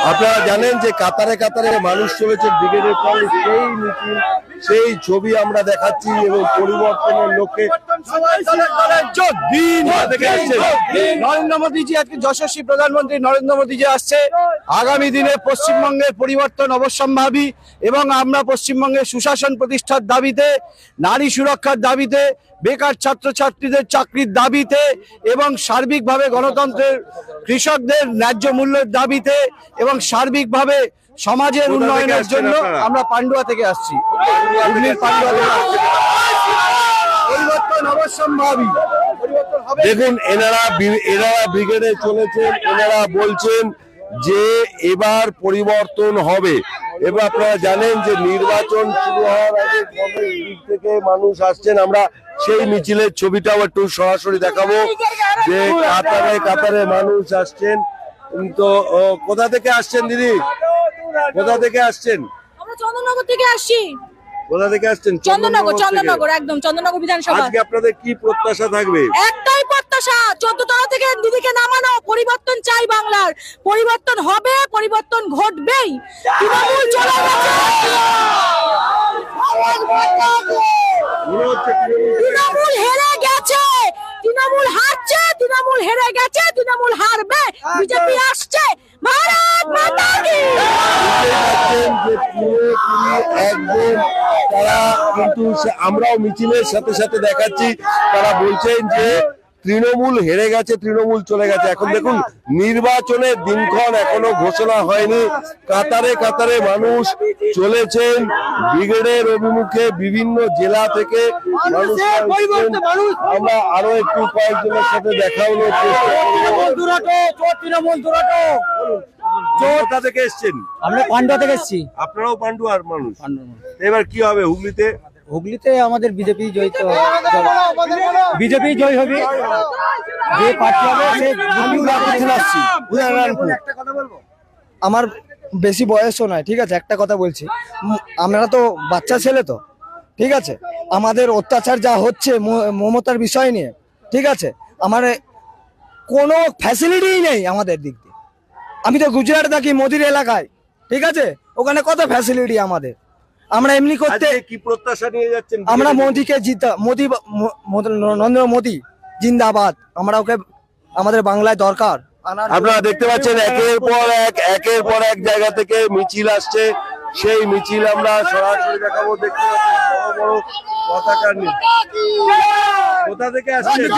আপনারা জানেন যে কাতারে কাতারে মানুষ চলেছে ব্রিগেডের পরে সেই মিছিল, সেই ছবি আমরা দেখাচ্ছি এবং পরিবর্তনের লক্ষ্যে নরেন্দ্র মোদীজি আজকে যশস্বী প্রধানমন্ত্রী নরেন্দ্র মোদীজি আসছে। আগামী দিনে পশ্চিমবঙ্গের পরিবর্তন অবশ্যম্ভাবী এবং আমরা পশ্চিমবঙ্গের সুশাসন প্রতিষ্ঠার দাবিতে, নারী সুরক্ষার দাবিতে, বেকার ছাত্রছাত্রীদের চাকরির দাবিতে এবং সার্বিকভাবে গণতন্ত্রের, কৃষকদের ন্যায্য মূল্যের দাবিতে এবং সার্বিকভাবে সমাজের উন্নয়নের জন্য আমরা পান্ডুয়া থেকে আসছি। পরিবর্তন অবশ্যম্ভাবী। দেখুন, এনারা ব্রিগেডে চলেছেন, এনারা বলছেন যে এবার পরিবর্তন হবে। এবার আপনারা জানেন যে নির্বাচন শুরু হওয়ার আগে দিক থেকে মানুষ আসছেন। আমরা সেই মিছিলের ছবিটাও একটু সরাসরি দেখাবো যে কাতারে কাতারে মানুষ আসছেন। তো কোথা থেকে আসছেন দিদি, কোথা থেকে আসছেন? আমরা চন্দননগর থেকে আসছি। কোথা থেকে আসছেন? চন্দননগর, একদম চন্দননগর বিধানসভা। আজকে আপনাদের কি প্রত্যাশা থাকবে? একটাই প্রত্যাশা, 14 তলা থেকে দিদিকে নামানো। পরিবর্তন চাই বাংলার, পরিবর্তন হবে, পরিবর্তন ঘটবেই। তৃণমূল চলে গেছে, তৃণমূল হেরে গেছে, তৃণমূল হারছে, তৃণমূল হেরে গেছে, তৃণমূল হারবে, বিজেপি আসছে। ভারত মাতা কি। একদম তারা কিন্তু আমরাও মিছিলের সাথে সাথে দেখাচ্ছি, তারা বলছেন যে তৃণমূল হেরে গেছে, তৃণমূল চলে গেছে। এখন দেখুন, নির্বাচনের দিনক্ষণ এখনো ঘোষণা হয়নি। কাতারে কাতারে মানুষ চলেছেন ব্রিগেডের অভিমুখে, বিভিন্ন জেলা থেকে মানুষ। আমরা আরো একটু কয়েকজনের সাথে দেখা হলো। কোথা থেকে এসছেন? আমরা পান্ডুয়া থেকে এসেছি। আপনারাও পান্ডুয়ার মানুষ? এবার কি হবে হুগলিতে? হুগলিতে আমাদের বিজেপি জয় তো, বিজেপি জয় হবে। যে পার্টি হবে সে আসছি। আমার বেশি বয়সও নয়, ঠিক আছে, একটা কথা বলছি, আমরা তো বাচ্চা ছেলে, তো ঠিক আছে, আমাদের অত্যাচার যা হচ্ছে মমতার বিষয় নিয়ে, ঠিক আছে, আমার কোনো ফ্যাসিলিটিই নেই আমাদের দিক দিয়ে। আমি তো গুজরাটে থাকি, মোদির এলাকায়, ঠিক আছে, ওখানে কত ফ্যাসিলিটি আমাদের। আমরা এমনি করতে কি প্রত্যাশা নিয়ে যাচ্ছেন? আমরা মোদিকে নরেন্দ্র মোদি জিন্দাবাদ, আমরা ওকে আমাদের বাংলায় দরকার। আপনারা দেখতে পাচ্ছেন একের পর এক জায়গা থেকে মিছিল আসছে, সেই মিছিল আমরা সরাসরি দেখাবো। দেখতে পাচ্ছেন বড় বড় পতাকা নিয়ে। কোথা থেকে আসছেন?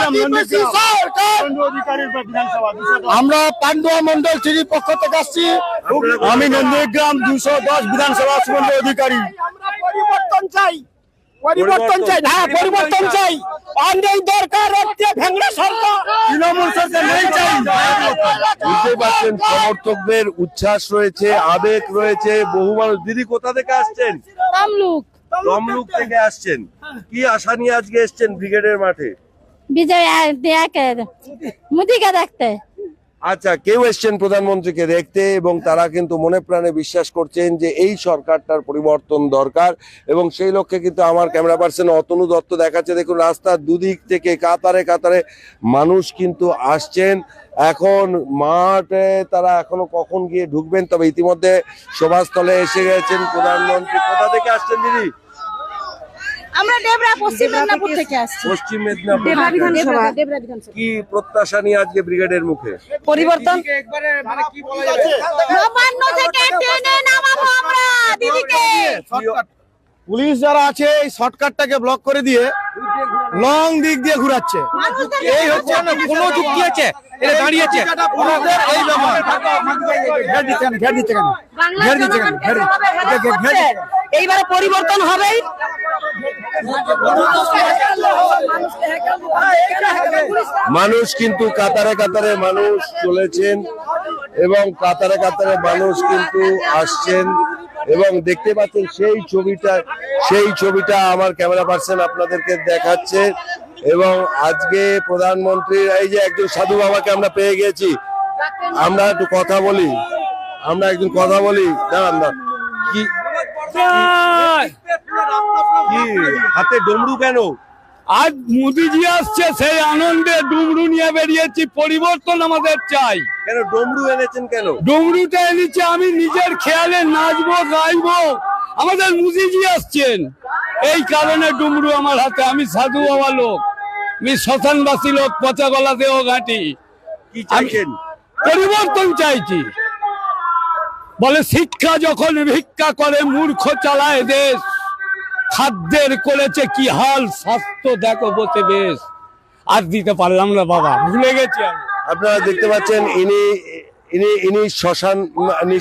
আমরা পান্ডুয়া মন্ডল থ্রির পক্ষ থেকে আসছি। আমি নন্দীগ্রাম 210 বিধানসভা সুমন্ত অধিকারী। পরিবর্তন চাই, পরিবর্তন চাই, হ্যাঁ পরিবর্তন চাই। অনেক দরকার হচ্ছে ভেঙড়া সরকার, তৃণমূল সরকার নেই চাই। বুঝতে পারছেন, সমর্থকদের উচ্ছ্বাস রয়েছে, আবেগ রয়েছে, বহু মানুষ। দিদি কোথা থেকে আসছেন? তমলুক থেকে আসছেন। কি আশা নিয়ে আজকে এসছেন ব্রিগেডের মাঠে? বিজয় মোদিকে দেখতে। আচ্ছা, কেউ এসছেন প্রধানমন্ত্রীকে দেখতে এবং তারা কিন্তু মনে প্রাণে বিশ্বাস করছেন যে এই সরকারটার পরিবর্তন দরকার এবং সেই লক্ষ্যে কিন্তু আমার ক্যামেরা পার্সন অতনু দত্ত দেখাচ্ছে। দেখুন, রাস্তার দুদিক থেকে কাতারে কাতারে মানুষ কিন্তু আসছেন। এখন মাঠে তারা এখনো কখন গিয়ে ঢুকবেন, তবে ইতিমধ্যে সভাস্থলে এসে গেছেন প্রধানমন্ত্রী। কোথা থেকে আসছেন দিদি? আমরা ডেবরা, পশ্চিম মেদিনীপুর থেকে আসছি। পশ্চিম মেদিনীপুর। ডেবরা বিধানসভা। কি প্রত্যাশা নিয়ে আজকে ব্রিগেডের মুখে? পরিবর্তন নবান্ন থেকে টেনে নামাবো আমরা দিদিকে। পুলিশ যারা আছে এই শর্টকাটটাকে ব্লক করে দিয়ে লং দিক দিয়ে ঘুরাচ্ছে। এই হচ্ছে না, কোনো যুক্তি আছে, এটা দাঁড়িয়েছে এই ব্যাপার। এইবারে পরিবর্তন হবেই। মানুষ কিন্তু কাতারে কাতারে মানুষ চলেছেন এবং কাতারে কাতারে মানুষ কিন্তু আসছেন এবং দেখতে পাচ্ছেন সেই ছবিটা আমার ক্যামেরা পার্সন আপনাদেরকে দেখাচ্ছে। এবং আজকে প্রধানমন্ত্রীর এই যে একজন সাধু বাবাকে আমরা পেয়ে গেছি, আমরা একটু কথা বলি, দাঁড়ান না। কি হাতে ডমরু কেন? আজ মোদিজি আসছে, সেই আনন্দে ডুমরু নিয়ে বেরিয়েছি। পরিবর্তন আমাদের চাই। কেন ডমরু এনেছেন কেন? ডুমরুটা এনেছি আমি নিজের খেয়ালে নাচবো গাইবো, আমাদের মোদিজি আসছেন এই কারণে ডুমরু আমার হাতে। আমি সাধু বাবা লোক, আমি শ্মশানবাসী লোক, পচা গলাতেও ঘাঁটি। কি চাইছেন? পরিবর্তন চাইছি। বলে শিক্ষা যখন ভিক্ষা করে, মূর্খ চালায় দেশ। খাদ্যের করেছে কি হাল, স্বাস্থ্য দেখো বসে বেশ। আর দিতে পারলাম না বাবা, ভুলে গেছি আমি। আপনারা দেখতে পাচ্ছেন ইনি শ্মশান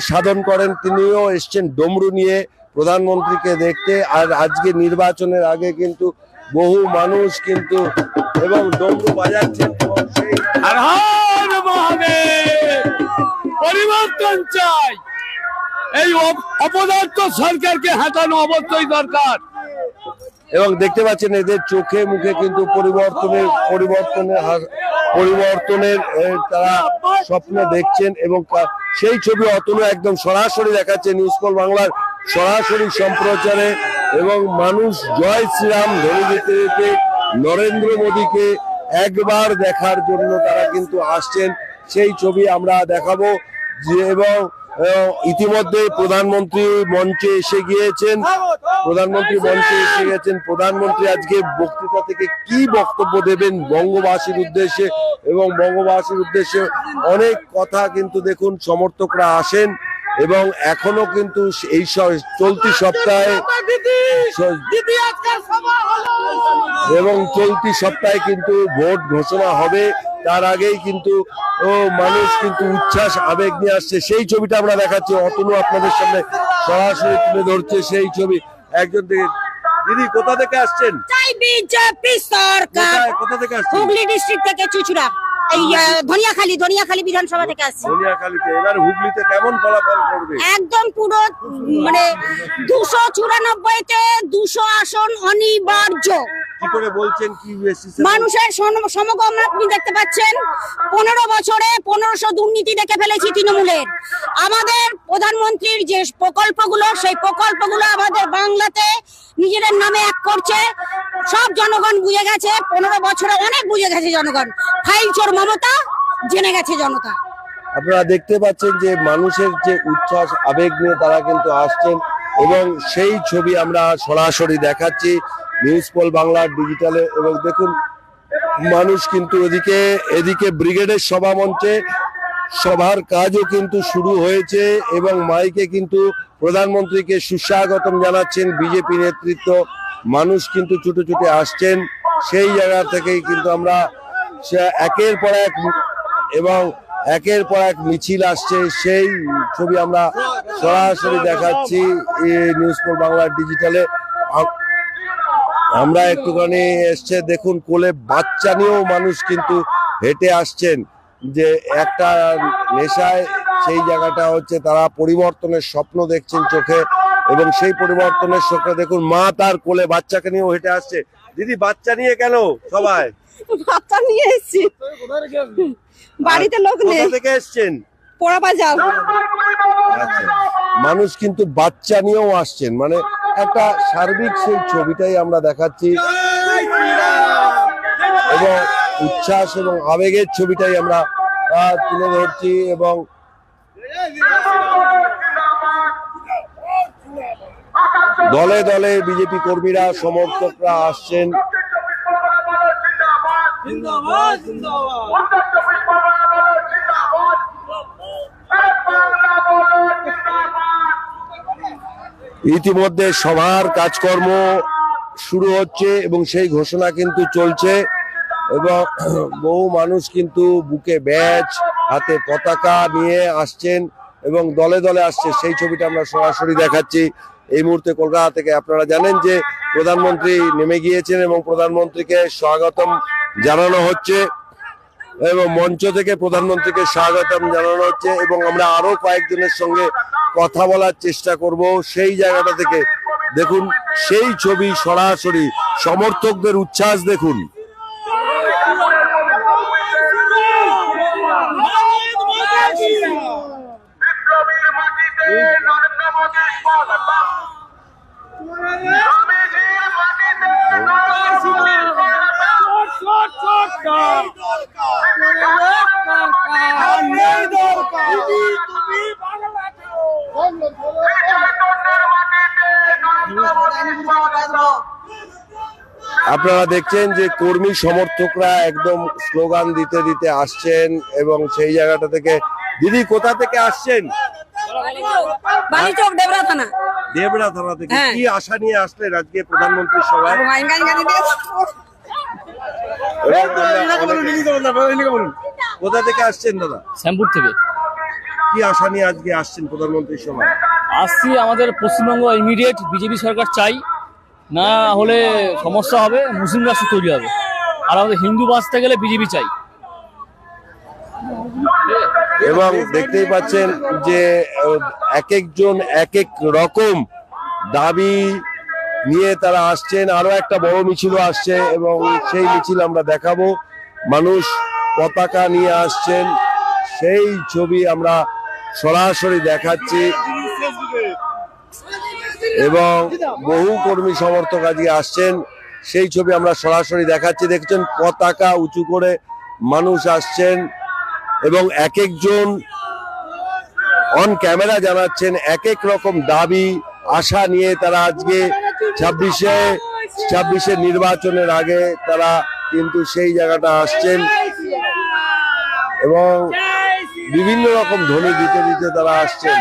সাধন করেন। তিনিও এসছেন ডমরু নিয়ে প্রধানমন্ত্রীকে দেখতে। আর আজকে নির্বাচনের আগে কিন্তু বহু মানুষ কিন্তু এবং ডমরু বাজাচ্ছেন এবং সেই আর হর মহাদেব, পরিবর্তন চাই। এই অপদার্থ সরকারকে হাঁটানো অবশ্যই দরকার। এবং দেখতে পাচ্ছেন এদের চোখে মুখে কিন্তু পরিবর্তনের তারা স্বপ্ন দেখছেন। এবং সেই ছবি অতনু একদম সরাসরি দেখাচ্ছে নিউজ পোল বাংলার সরাসরি সম্প্রচারে। এবং মানুষ জয় শ্রীরাম ধ্বনি দিতে দিতে নরেন্দ্র মোদীকে একবার দেখার জন্য তারা কিন্তু আসছেন। সেই ছবি আমরা দেখাবো। এবং ইতিমধ্যে প্রধানমন্ত্রী মঞ্চে এসে গিয়েছেন। প্রধানমন্ত্রী আজকে বক্তৃতা থেকে কি বক্তব্য দেবেন বঙ্গবাসীর উদ্দেশ্যে, এবং বঙ্গবাসীর উদ্দেশ্যে অনেক কথা কিন্তু দেখুন সমর্থকরা আসেন। এবং এখনো কিন্তু এই চলতি সপ্তাহে কিন্তু ভোট ঘোষণা হবে। তার আগেই কিন্তু মানুষ কিন্তু উচ্ছ্বাস আবেগ নিয়ে আসছে। সেই ছবিটা আমরা দেখাচ্ছি, অতনু আপনাদের সামনে সরাসরি তুলে ধরছে সেই ছবি। একজন থেকে দিদি কোথা থেকে আসছেন? বিজেপি সরকার। কোথা থেকে আসছেন? হুগলি ডিস্ট্রিক্ট থেকে চুচুড়া, এই ধনিয়াখালী বিধানসভা থেকে আসছে। ধনিয়াখালীতে এবার হুগলিতে কেমন ফলাফল করবে? একদম পুরো মানে 294-তে 200 আসন অনিবার্য। কি করে বলছেন, কি মানুষের সমাগম আপনি দেখতে পাচ্ছেন। 15 বছরে 1500 দুর্নীতি দেখে ফেলেছি তৃণমূলের। আমাদের প্রধানমন্ত্রীর যে প্রকল্পগুলো, সেই প্রকল্পগুলো আমাদের বাংলাতে নিজেদের নামে এক করছে। সব জনগণ বুঝে গেছে, 15 বছরে অনেক বুঝে গেছে জনগণ। ফাইল চোর মমতা জেনে গেছে জনতা। আপনারা দেখতে পাচ্ছেন যে মানুষের যে উচ্ছ্বাস আবেগ নিয়ে তারা কিন্তু আসছেন। এবং সেই ছবি আমরা সরাসরি দেখাচ্ছি নিউজ পোল বাংলার ডিজিটালে। এবং দেখুন মানুষ কিন্তু এদিকে ব্রিগেডের সভা মঞ্চে সভার কাজও কিন্তু শুরু হয়েছে। এবং মাইকে কিন্তু প্রধানমন্ত্রীকে সুস্বাগতম জানাচ্ছেন বিজেপি নেতৃত্ব। মানুষ কিন্তু ছুটে ছুটে আসছেন। সেই জায়গা থেকেই কিন্তু আমরা একের পর এক মিছিল আসছে, সেই ছবি আমরা সরাসরি দেখাচ্ছি নিউজ পোল বাংলার ডিজিটালে। আমরা একটুখানি এসছে, দেখুন কোলে বাচ্চা নিয়েও মানুষ কিন্তু হেঁটে আসছেন। যে একটা নেশায় সেই জায়গাটা হচ্ছে তারা পরিবর্তনের স্বপ্ন দেখছেন চোখে। এবং সেই পরিবর্তনের চোখে দেখুন মা তার কোলে বাচ্চাকে নিয়েও হেঁটে আসছে। দিদি বাচ্চা নিয়ে কেন সবাই? বাচ্চা নিয়ে এসেছি, বাড়িতে লোক নেই। কোথা থেকে এসছেন? পোড়াবাজার। আচ্ছা, মানুষ কিন্তু বাচ্চা নিয়েও আসছেন, মানে একটা সার্বিক সেই ছবিটাই আমরা দেখাচ্ছি। এবং উচ্ছ্বাস এবং আবেগের ছবিটাই আমরা তুলে ধরছি। এবং দলে দলে বিজেপি কর্মীরা সমর্থকরা আসছেন। ইতিমধ্যে সভার কাজকর্ম শুরু হচ্ছে এবং সেই ঘোষণা কিন্তু চলছে। এবং বহু মানুষ কিন্তু বুকে ব্যাজ, হাতে পতাকা নিয়ে আসছেন এবং দলে দলে আসছে। সেই ছবিটা আমরা সরাসরি দেখাচ্ছি এই মুহূর্তে কলকাতা থেকে। আপনারা জানেন যে প্রধানমন্ত্রী নেমে গিয়েছেন এবং প্রধানমন্ত্রীকে স্বাগতম জানানো হচ্ছে এবং মঞ্চ থেকে প্রধানমন্ত্রীকে স্বাগতম জানানো হচ্ছে। এবং আমরা আরো কয়েকজনের সঙ্গে কথা বলার চেষ্টা করব সেই জায়গাটা থেকে। দেখুন সেই ছবি সরাসরি, সমর্থকদের উচ্ছ্বাস দেখুন। আপনারা দেখছেন যে কর্মী সমর্থকরা একদম স্লোগান দিতে দিতে আসছেন এবং সেই জায়গাটা থেকে দিদি কোথা থেকে আসছেন? বালিচক দেবরা থানা। দেবরা থানা থেকে। হ্যাঁ। কি আশা নিয়ে আসলেন আজকে প্রধানমন্ত্রীর সভায়? কোথা থেকে আসছেন দাদা? শ্যামপুর থেকে কি আশা নিয়ে আজকে আসছেন প্রধানমন্ত্রীর সভায়? আসছি। আমাদের পশ্চিমবঙ্গ ইমিডিয়েট বিজেপি সরকার চাই, না হলে সমস্যা হবে, মুসলিম রাষ্ট্র তৈরি হবে। আর আমাদের হিন্দু বাঁচতে গেলে বিজেপি চাই। এবং দেখতেই পাচ্ছেন যে এক একজন এক এক রকম দাবি নিয়ে তারা আসছেন। আরো একটা বড় মিছিলও আসছে এবং সেই মিছিল আমরা দেখাবো। মানুষ পতাকা নিয়ে আসছেন, সেই ছবি আমরা সরাসরি দেখাচ্ছি এবং বহু কর্মী সমর্থক আজকে আসছেন, সেই ছবি আমরা সরাসরি দেখাচ্ছি। দেখছেন পতাকা উঁচু করে মানুষ আসছেন এবং এক একজন অন ক্যামেরা জানাচ্ছেন এক এক রকম দাবি আশা নিয়ে তারা আজকে 26 নির্বাচনের আগে তারা কিন্তু সেই জায়গাটা আসছেন এবং বিভিন্ন রকম ধ্বনি দিতে দিতে তারা আসছেন।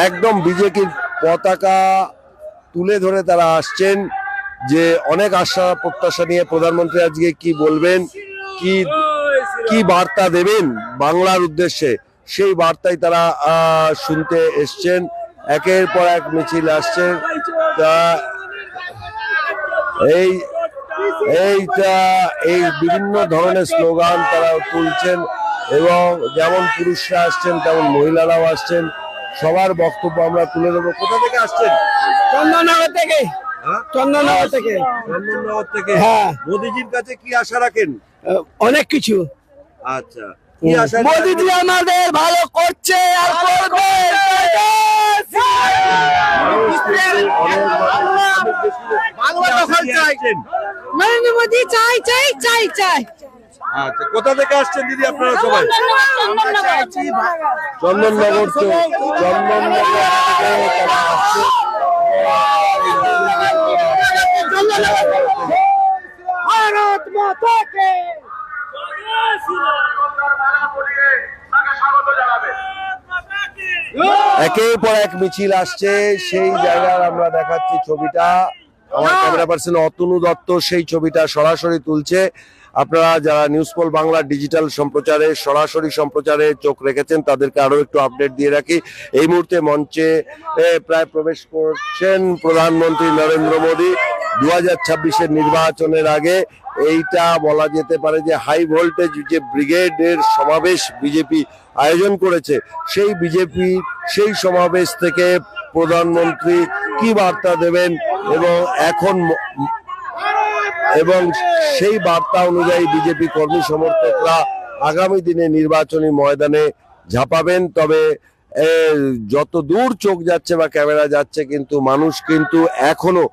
একদম বিজেপির পতাকা তুলে ধরে তারা আসছেন যে অনেক আশা প্রত্যাশা নিয়ে প্রধানমন্ত্রী আজকে কি বলবেন, কি বার্তা দেবেন বাংলার উদ্দেশ্যে, সেই বার্তাই তারা শুনতে এসছেন। একের পর এক মিছিল আসছে। তা এই বিভিন্ন ধরনের স্লোগান তারা তুলছেন এবং যেমন পুরুষরা আসছেন তেমন মহিলারাও আসছেন। সবার বক্তব্য আমরা তুলে দেবো। কোথা থেকে আসছেন? চন্দননগর থেকে। হ্যাঁ? চন্দননগর থেকে। চন্দননগর থেকে। হ্যাঁ। মোদিজির কাছে কি আশা রাখেন? অনেক কিছু। আচ্ছা, কি আশা? মোদিজি আমাদের ভালো করছে আর করবে। বাংলা দখল চাই। নরেন্দ্র মোদী চাই চাই চাই চাই। আচ্ছা, কোথা থেকে আসছেন দিদি আপনারা সবাই? চন্দননগর থেকে তারা আসছে। ভারত মাতা কে। একের পর এক মিছিল আসছে, সেই জায়গার আমরা দেখাচ্ছি ছবিটা। আমার ক্যামেরা পার্সন অতনু দত্ত সেই ছবিটা সরাসরি তুলছে। আপনারা যারা নিউজ পোল বাংলা ডিজিটাল সম্প্রচারে সরাসরি সম্প্রচারে চোখ রেখেছেন তাদেরকে আরো একটু আপডেট দিয়ে রাখি। এই মুহূর্তে মঞ্চে প্রায় প্রবেশ করছেন প্রধানমন্ত্রী নরেন্দ্র মোদী। 2026 নির্বাচনের আগে এইটা বলা যেতে পারে যে হাই ভোল্টেজ যে ব্রিগেডের সমাবেশ বিজেপি আয়োজন করেছে, সেই সমাবেশ থেকে প্রধানমন্ত্রী কি বার্তা দেবেন এবং সেই বার্তা অনুযায়ী বিজেপি কর্মী সমর্থকরা আগামী দিনে নির্বাচনী ময়দানে ঝাঁপাবেন। তবে যত দূর চোখ যাচ্ছে বা ক্যামেরা যাচ্ছে কিন্তু মানুষ কিন্তু এখনো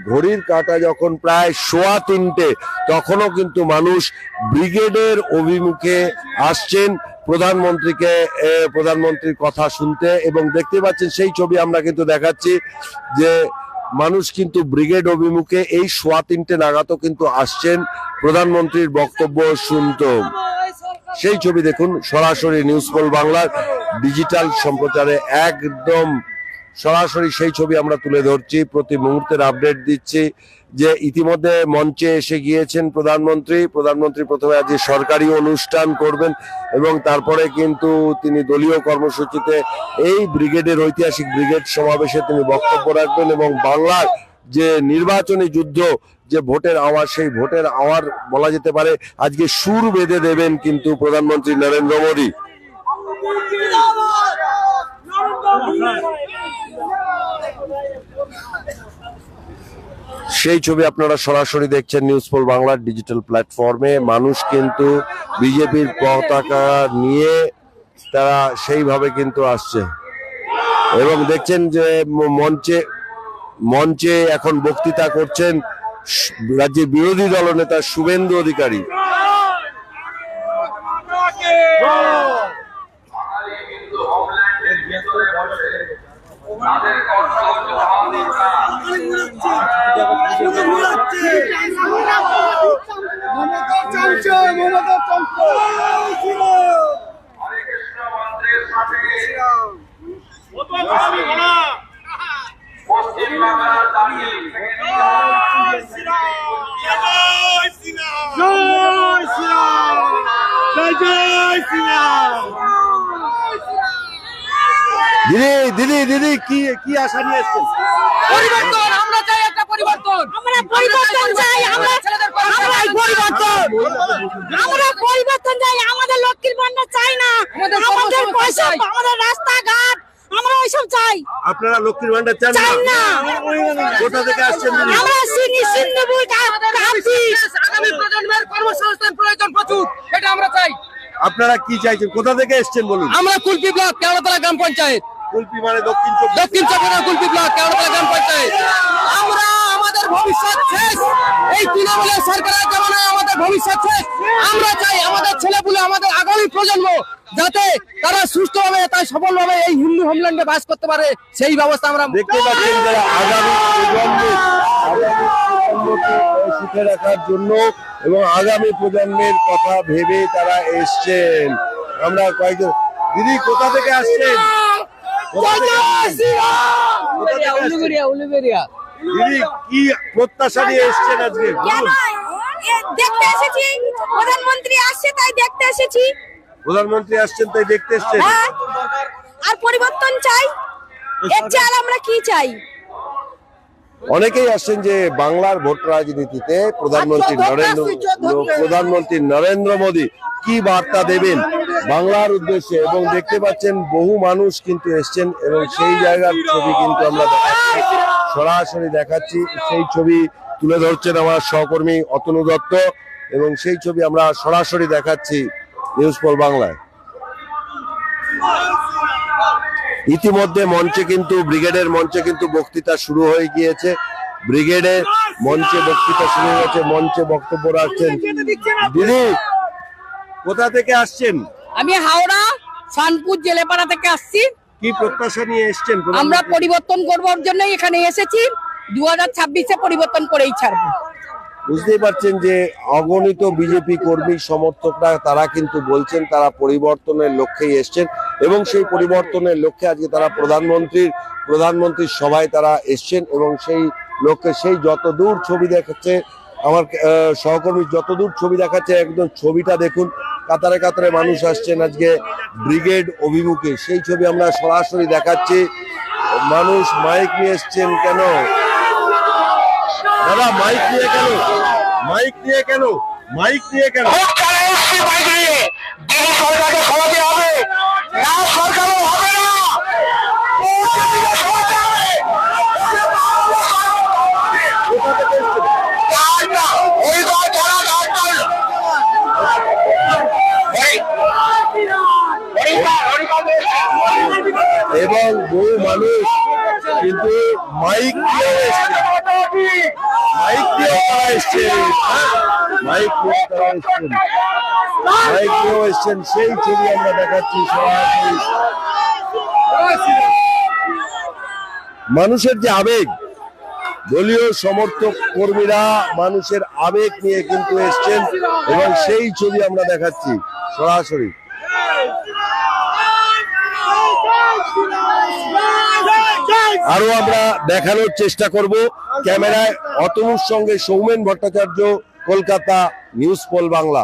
ঘড়ির কাঁটা যখন প্রায় 3:15 তখনও কিন্তু মানুষ ব্রিগেডের অভিমুখে আসছেন প্রধানমন্ত্রীর কথা শুনতে। এবং দেখতে পাচ্ছেন সেই ছবি আমরা কিন্তু দেখাচ্ছি যে মানুষ কিন্তু ব্রিগেড অভিমুখে এই 3:15 নাগাদও কিন্তু আসছেন প্রধানমন্ত্রীর বক্তব্য শুনতে। সেই ছবি দেখুন সরাসরি নিউজ পোল বাংলার ডিজিটাল সম্প্রচারে একদম সরাসরি সেই ছবি আমরা তুলে ধরছি, প্রতি মুহূর্তের আপডেট দিচ্ছি যে ইতিমধ্যে মঞ্চে এসে গিয়েছেন প্রধানমন্ত্রী প্রথমে আজ সরকারি অনুষ্ঠান করবেন এবং তারপরে কিন্তু তিনি দলীয় কর্মসূচিতে এই ব্রিগেডের ঐতিহাসিক ব্রিগেড সমাবেশে তিনি বক্তব্য রাখবেন এবং বাংলার যে নির্বাচনী যুদ্ধ, যে ভোটের আওয়াজ, সেই ভোটের আওয়াজ বলা যেতে পারে আজকে সুর বেঁধে দেবেন কিন্তু প্রধানমন্ত্রী নরেন্দ্র মোদী। সেই ছবি আপনারা সরাসরি দেখছেন নিউজ পোল বাংলার ডিজিটাল প্ল্যাটফর্মে। মানুষ কিন্তু বিজেপির পতাকা নিয়ে তারা সেইভাবে কিন্তু আসছে এবং দেখছেন যে মঞ্চে এখন বক্তৃতা করছেন রাজ্যের বিরোধী দলনেতা শুভেন্দু অধিকারী। দিদি দিদি কি আশা নিয়ে এসছেন? পরিবর্তন আমরা চাই, একটা পরিবর্তন আমরা পরিবর্তন চাই, আমরা পরিবর্তন চাই, আমাদের লক্ষ্মীর ভান্ডার চাই না, আমাদের পয়সা, আমাদের রাস্তাঘাট, আমরা ওইসব চাই। আপনারা লক্ষ্মীর ভান্ডার চান না? কোথা থেকে আসছেন? আমরা সিন্নিপুর আগামী প্রজন্মের কর্মসংস্থান প্রয়োজন প্রচুর, এটা আমরা চাই। আপনারা কি চাইছেন? কোথা থেকে এসছেন বলুন? আমরা কুলপি ব্লক কেওড়াতলা গ্রাম পঞ্চায়েত, কুলপি মানে দক্ষিণ চব্বিশ কুলপি ব্লক কেওড়াতলা গ্রাম পঞ্চায়েত। আমরা আমাদের ভবিষ্যৎ শেষ, এই তৃণমূলের সরকারের জামানায় আমাদের ভবিষ্যৎ শেষ। আমরা চাই আমাদের ছেলেপুলে, আমাদের আগামী প্রজন্ম যাতে তারা সুস্থভাবে, তাই সফলভাবে এই হিন্দু হোমল্যান্ডে বাস করতে পারে, সেই ব্যবস্থা আমরা দেখতে পাচ্ছেন। যারা আগামী প্রজন্মকে সুখে রাখার জন্য এবং আগামী প্রজন্মের কথা ভেবে তারা এসছেন। আমরা কয়েকজন দিদি কোথা থেকে আসছেন? দিদি কি প্রত্যাশা নিয়ে এসছেন আজকে? দেখতে এসেছি, প্রধানমন্ত্রী আসছে তাই দেখতে এসেছি। প্রধানমন্ত্রী আসছেন তাই দেখতে এসছেন। আর পরিবর্তন চাই, এর চেয়ে আর আমরা কি চাই? অনেকেই আসছেন যে বাংলার ভোট রাজনীতিতে প্রধানমন্ত্রী নরেন্দ্র মোদী কি বার্তা দেবেন বাংলার উদ্দেশ্যে, এবং দেখতে পাচ্ছেন বহু মানুষ কিন্তু এসছেন এবং সেই জায়গার ছবি কিন্তু আমরা সরাসরি দেখাচ্ছি। সেই ছবি তুলে ধরছেন আমার সহকর্মী অতনু দত্ত এবং সেই ছবি আমরা সরাসরি দেখাচ্ছি নিউজ পোল বাংলায়। ইতিমধ্যে মঞ্চে কিন্তু ব্রিগেডের মঞ্চে কিন্তু বক্তৃতা শুরু হয়ে গিয়েছে। ব্রিগেডের মঞ্চে বক্তৃতা শুরু হয়েছে, মঞ্চে বক্তব্য রাখছেন। দিদি কোথা থেকে আসছেন? আমি হাওড়া শানপুর জেলেপাড়া থেকে আসছি। কি প্রত্যাশা নিয়ে এসছেন? আমরা পরিবর্তন করবার জন্য এখানে এসেছি, 2026-এ পরিবর্তন করেই ছাড়বো। বুঝতেই পারছেন যে অগণিত বিজেপি কর্মী সমর্থকরা তারা কিন্তু বলছেন তারা পরিবর্তনের লক্ষ্যেই এসছেন এবং সেই পরিবর্তনের লক্ষ্যে আজকে তারা প্রধানমন্ত্রীর সভায় তারা এসছেন এবং সেই লক্ষ্যে সেই যতদূর ছবি দেখাচ্ছে আমার সহকর্মী, যতদূর ছবি দেখাচ্ছে একদম ছবিটা দেখুন, কাতারে কাতারে মানুষ আসছেন আজকে ব্রিগেড অভিমুখে, সেই ছবি আমরা সরাসরি দেখাচ্ছি। মানুষ মাইক নিয়ে এসছেন কেন দাদা? মাইক নিয়ে কেন? মাইক নিয়ে কেন? মাইক নিয়ে কেন? এবং বহু মানুষ কিন্তু মাইক নিয়ে এসছে, মাইক নিয়ে তারা এসছেন, মাইক নিয়ে তারা এসছেন, মাইক নিয়েও এসছেন। সেই ছবি আমরা দেখাচ্ছি সরাসরি। মানুষের যে আবেগ, দলীয় সমর্থক কর্মীরা মানুষের আবেগ নিয়ে কিন্তু এসছেন এবং সেই ছবি আমরা দেখাচ্ছি সরাসরি। আরো আমরা দেখানোর চেষ্টা করব। ক্যামেরায় অতনুর সঙ্গে সৌমেন ভট্টাচার্য, কলকাতা, নিউজ পোল বাংলা।